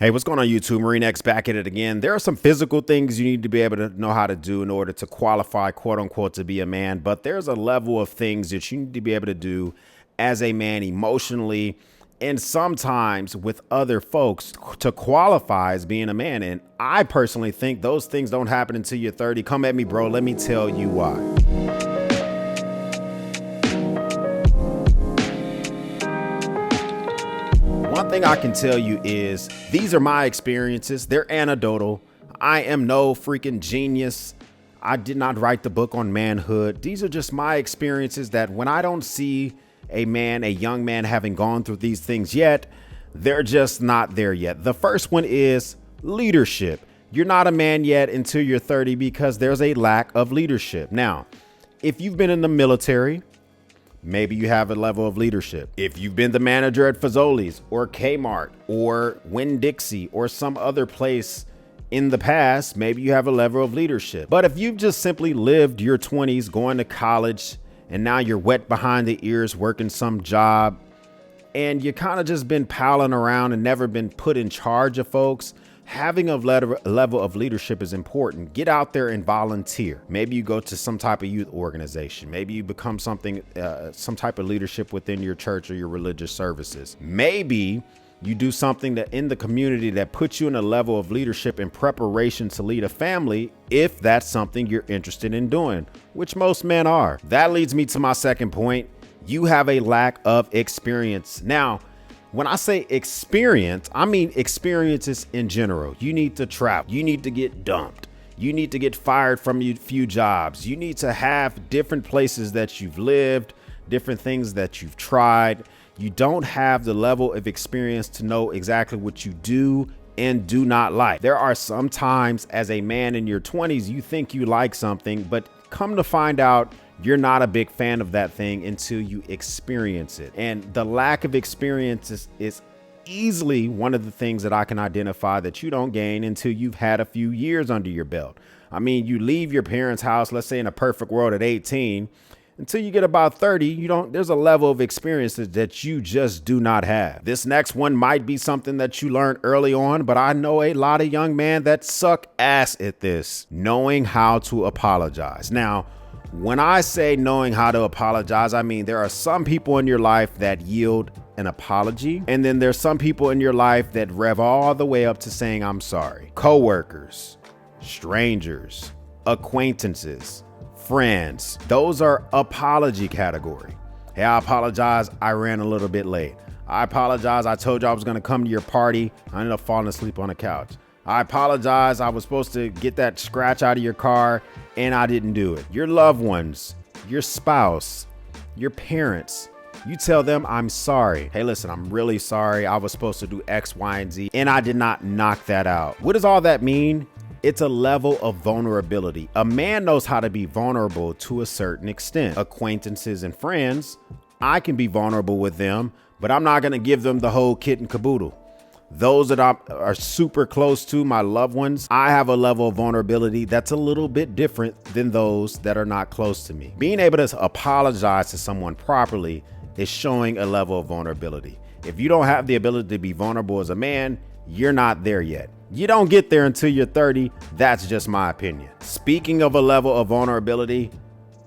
Hey, what's going on YouTube? Marine X back at it again. There are some physical things you need to be able to know how to do in order to qualify, quote unquote, to be a man. But there's a level of things that you need to be able to do as a man emotionally and sometimes with other folks to qualify as being a man. And I personally think those things don't happen until you're 30. Come at me, bro. Let me tell you why. One thing I can tell you is these are my experiences. They're anecdotal. I am no freaking genius. I did not write the book on manhood. These are just my experiences that when I don't see a young man having gone through these things yet, they're just not there yet. The first one is leadership. You're not a man yet until you're 30 because there's a lack of leadership. Now, if you've been in the military, maybe you have a level of leadership. If you've been the manager at Fazoli's or Kmart or Winn-Dixie or some other place in the past, maybe you have a level of leadership. But if you've just simply lived your 20s going to college and now you're wet behind the ears working some job and you kind of just been palling around and never been put in charge of folks, having a level of leadership is important. Get out there and volunteer. Maybe you go to some type of youth organization. Maybe you become some type of leadership within your church or your religious services. Maybe you do something that in the community that puts you in a level of leadership in preparation to lead a family, if that's something you're interested in doing, which most men are. That leads me to my second point. You have a lack of experience. Now, when I say experience, I mean experiences in general. You need to travel. You need to get dumped. You need to get fired from a few jobs. You need to have different places that you've lived, different things that you've tried. You don't have the level of experience to know exactly what you do and do not like. There are some times as a man in your 20s, you think you like something, but come to find out you're not a big fan of that thing until you experience it. And the lack of experience is easily one of the things that I can identify that you don't gain until you've had a few years under your belt. I mean, you leave your parents' house, let's say in a perfect world at 18, until you get about 30, there's a level of experiences that you just do not have. This next one might be something that you learned early on, but I know a lot of young men that suck ass at this, knowing how to apologize. Now, when I say knowing how to apologize, I mean there are some people in your life that yield an apology, and then there's some people in your life that rev all the way up to saying I'm sorry. Coworkers, strangers, acquaintances, friends, those are apology category. Hey, I apologize, I ran a little bit late. I apologize, I told you I was gonna come to your party, I ended up falling asleep on the couch. I apologize, I was supposed to get that scratch out of your car and I didn't do it. Your loved ones, your spouse, your parents, you tell them I'm sorry. Hey, listen, I'm really sorry. I was supposed to do X, Y, and Z and I did not knock that out. What does all that mean? It's a level of vulnerability. A man knows how to be vulnerable to a certain extent. Acquaintances and friends, I can be vulnerable with them, but I'm not gonna give them the whole kit and caboodle. Those that are super close to, my loved ones, I have a level of vulnerability that's a little bit different than those that are not close to me. Being able to apologize to someone properly is showing a level of vulnerability. If you don't have the ability to be vulnerable as a man, you're not there yet. You don't get there until you're 30. That's just my opinion. Speaking of a level of vulnerability,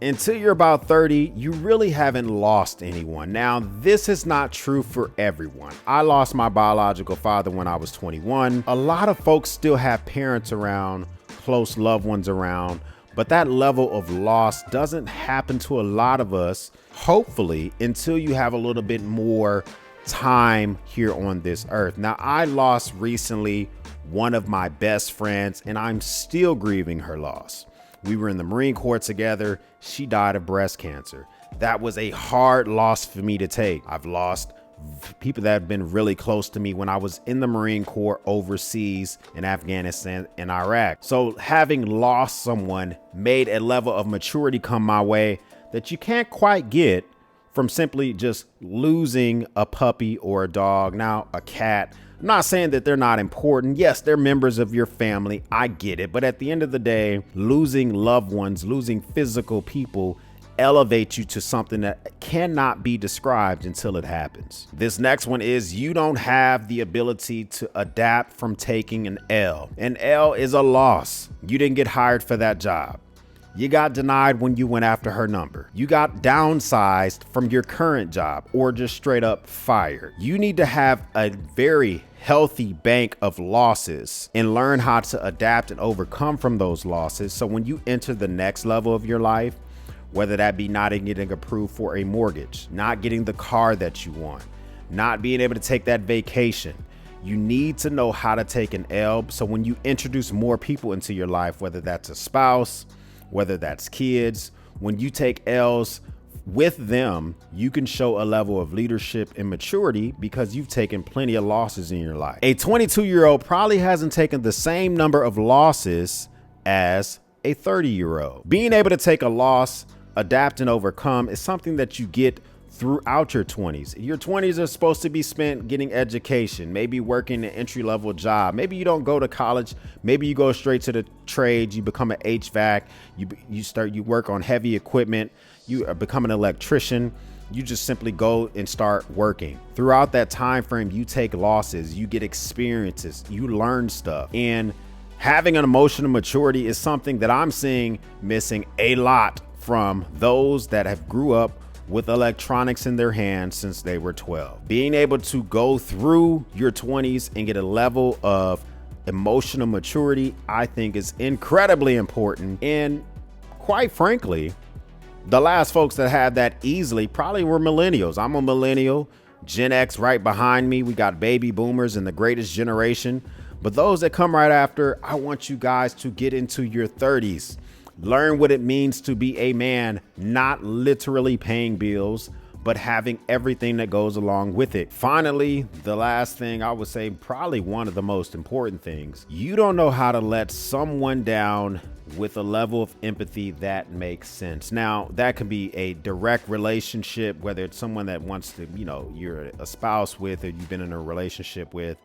until you're about 30, you really haven't lost anyone. Now, this is not true for everyone. I lost my biological father when I was 21. A lot of folks still have parents around, close loved ones around, but that level of loss doesn't happen to a lot of us, hopefully, until you have a little bit more time here on this earth. Now, I lost recently one of my best friends, and I'm still grieving her loss. We were in the Marine Corps together. She died of breast cancer. That was a hard loss for me to take. I've lost people that have been really close to me when I was in the Marine Corps overseas in Afghanistan and Iraq. So having lost someone made a level of maturity come my way that you can't quite get from simply just losing a puppy or a dog, now a cat. I'm not saying that they're not important. Yes, they're members of your family. I get it. But at the end of the day, losing loved ones, losing physical people elevate you to something that cannot be described until it happens. This next one is you don't have the ability to adapt from taking an L. An L is a loss. You didn't get hired for that job. You got denied when you went after her number. You got downsized from your current job or just straight up fired. You need to have a very healthy bank of losses and learn how to adapt and overcome from those losses. So when you enter the next level of your life, whether that be not getting approved for a mortgage, not getting the car that you want, not being able to take that vacation, you need to know how to take an L. So when you introduce more people into your life, whether that's a spouse, whether that's kids, when you take L's with them, you can show a level of leadership and maturity because you've taken plenty of losses in your life. A 22-year-old probably hasn't taken the same number of losses as a 30-year-old. Being able to take a loss, adapt and overcome is something that you get throughout your 20s. Your 20s are supposed to be spent getting education, maybe working an entry-level job. Maybe you don't go to college. Maybe you go straight to the trades. You become an HVAC. You work on heavy equipment. You become an electrician. You just simply go and start working. Throughout that time frame, you take losses, you get experiences, you learn stuff. And having an emotional maturity is something that I'm seeing missing a lot from those that have grew up with electronics in their hands since they were 12. Being able to go through your 20s and get a level of emotional maturity, I think is incredibly important. And quite frankly, the last folks that had that easily probably were millennials. I'm a millennial, Gen X right behind me. We got baby boomers and the greatest generation. But those that come right after, I want you guys to get into your 30s. Learn what it means to be a man, not literally paying bills, but having everything that goes along with it. Finally, the last thing I would say, probably one of the most important things, you don't know how to let someone down with a level of empathy that makes sense. Now, that can be a direct relationship, whether it's someone that wants to, you're a spouse with, or you've been in a relationship with.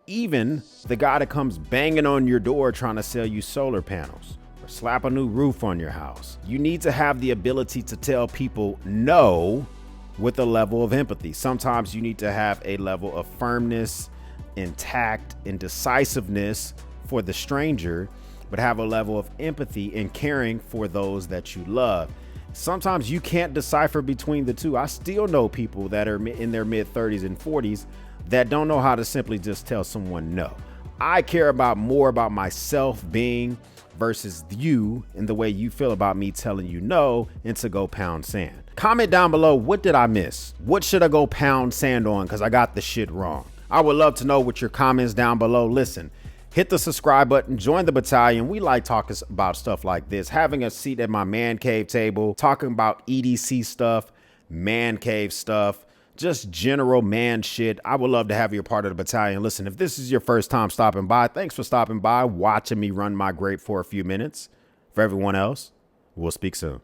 Even the guy that comes banging on your door trying to sell you solar panels, slap a new roof on your house. You need to have the ability to tell people no with a level of empathy. Sometimes you need to have a level of firmness and tact and decisiveness for the stranger, but have a level of empathy and caring for those that you love. Sometimes you can't decipher between the two. I still know people that are in their mid 30s and 40s that don't know how to simply just tell someone no. I care more about myself being versus you and the way you feel about me telling you no and to go pound sand. Comment down below, what did I miss? What should I go pound sand on because I got the shit wrong? I would love to know what your comments down below. Listen, hit the subscribe button, join the battalion. We like talking about stuff like this, having a seat at my man cave table, talking about EDC stuff, man cave stuff, just general man shit. I would love to have you a part of the battalion. Listen, if this is your first time stopping by, thanks for stopping by, watching me run my grape for a few minutes. For everyone else, we'll speak soon.